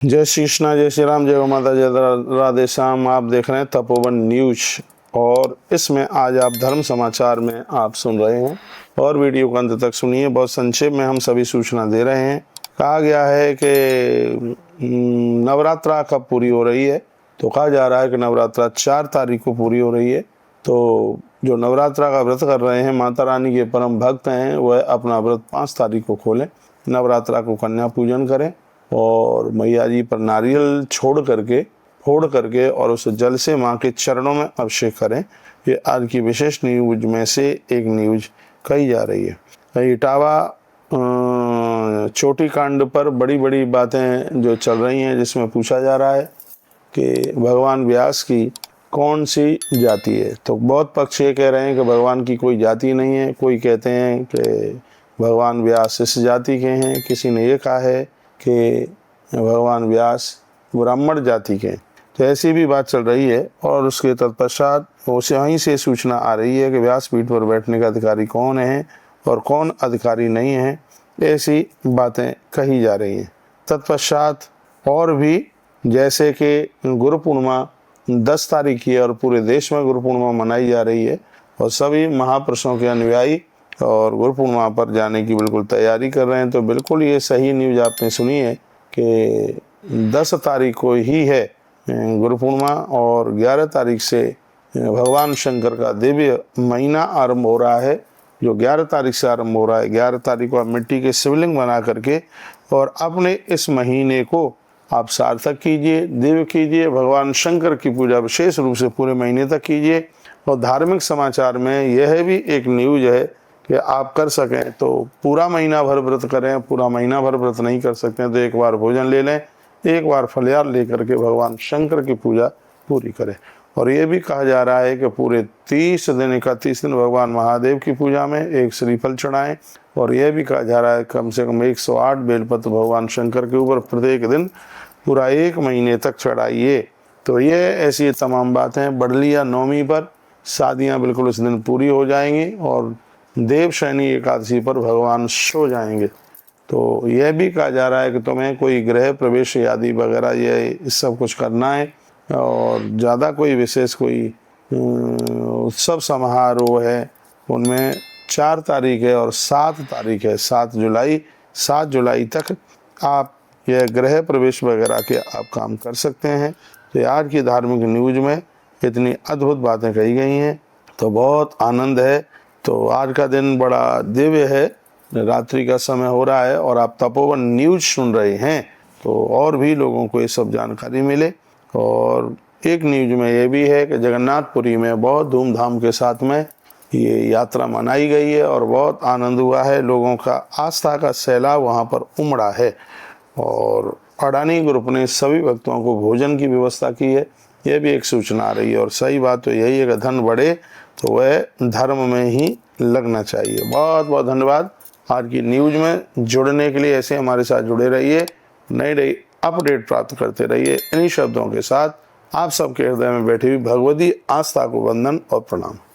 जय श्री कृष्णा, जय श्री राम, जय गौ माता, जय राधे श्याम। आप देख रहे हैं तपोवन न्यूज और इसमें आज आप धर्म समाचार में आप सुन रहे हैं और वीडियो को अंत तक सुनिए। बहुत संक्षेप में हम सभी सूचना दे रहे हैं। कहा गया है कि नवरात्रा कब पूरी हो रही है, तो कहा जा रहा है कि नवरात्रा 4 तारीख को पूरी हो रही है। तो जो नवरात्रा का व्रत कर रहे हैं, माता रानी के परम भक्त हैं, वह अपना व्रत 5 तारीख को खोलें। नवरात्रा को कन्या पूजन करें और मैया जी पर नारियल फोड़ करके और उस जल से माँ के चरणों में अभिषेक करें। ये आज की विशेष न्यूज में से एक न्यूज कही जा रही है। इटावा चोटी कांड पर बड़ी बड़ी बातें जो चल रही हैं, जिसमें पूछा जा रहा है कि भगवान व्यास की कौन सी जाति है। तो बहुत पक्ष ये कह रहे हैं कि भगवान की कोई जाति नहीं है। कोई कहते हैं कि भगवान व्यास इस जाति के हैं। किसी ने ये कहा है कि भगवान व्यास ब्राह्मण जाति के। तो ऐसी भी बात चल रही है और उसके तत्पश्चात वहीं से सूचना आ रही है कि व्यासपीठ पर बैठने का अधिकारी कौन है और कौन अधिकारी नहीं है। ऐसी बातें कही जा रही हैं। तत्पश्चात और भी, जैसे कि गुरु पूर्णिमा 10 तारीख की है और पूरे देश में गुरु पूर्णिमा मनाई जा रही है और सभी महापुरुषों के अनुयायी और गुरु पूर्णिमा पर जाने की बिल्कुल तैयारी कर रहे हैं। तो बिल्कुल ये सही न्यूज आपने सुनी है कि 10 तारीख को ही है गुरु पूर्णिमा और 11 तारीख से भगवान शंकर का दिव्य महीना आरंभ हो रहा है, जो 11 तारीख से आरंभ हो रहा है। 11 तारीख को आप मिट्टी के शिवलिंग बना करके और अपने इस महीने को आप सार्थक कीजिए, दिव्य कीजिए। भगवान शंकर की पूजा विशेष रूप से पूरे महीने तक कीजिए। और धार्मिक समाचार में यह भी एक न्यूज है कि आप कर सकें तो पूरा महीना भर व्रत करें। पूरा महीना भर व्रत नहीं कर सकते हैं तो एक बार भोजन ले लें, एक बार फलहार लेकर के भगवान शंकर की पूजा पूरी करें। और ये भी कहा जा रहा है कि पूरे 30 दिन 31 दिन भगवान महादेव की पूजा में एक श्रीफल चढ़ाएं। और यह भी कहा जा रहा है कम से कम 108 बेलपत्र भगवान शंकर के ऊपर प्रत्येक दिन पूरा 1 महीने तक चढ़ाइए। तो ये ऐसी तमाम बातें। बड़लिया नवमी पर शादियां बिल्कुल इस दिन पूरी हो जाएंगी और देवशयनी एकादशी पर भगवान सो जाएंगे। तो यह भी कहा जा रहा है कि तुम्हें कोई गृह प्रवेश आदि वगैरह ये सब कुछ करना है और ज़्यादा कोई विशेष कोई उत्सव समारोह है उनमें 4 तारीख है और 7 तारीख है, 7 जुलाई तक आप यह गृह प्रवेश वगैरह के आप काम कर सकते हैं। तो आज की धार्मिक न्यूज में इतनी अद्भुत बातें कही गई हैं, तो बहुत आनंद है। तो आज का दिन बड़ा दिव्य है। रात्रि का समय हो रहा है और आप तपोवन न्यूज सुन रहे हैं, तो और भी लोगों को ये सब जानकारी मिले। और एक न्यूज में ये भी है कि जगन्नाथपुरी में बहुत धूमधाम के साथ में ये यात्रा मनाई गई है और बहुत आनंद हुआ है। लोगों का आस्था का सैलाब वहाँ पर उमड़ा है और अडानी ग्रुप ने सभी भक्तों को भोजन की व्यवस्था की है। यह भी एक सूचना आ रही है। और सही बात तो यही है कि धन बढ़े तो वह धर्म में ही लगना चाहिए। बहुत बहुत धन्यवाद आज की न्यूज में जुड़ने के लिए। ऐसे हमारे साथ जुड़े रहिए, नई नई अपडेट प्राप्त करते रहिए। इन्हीं शब्दों के साथ आप सबके हृदय में बैठी हुई भगवती आस्था को वंदन और प्रणाम।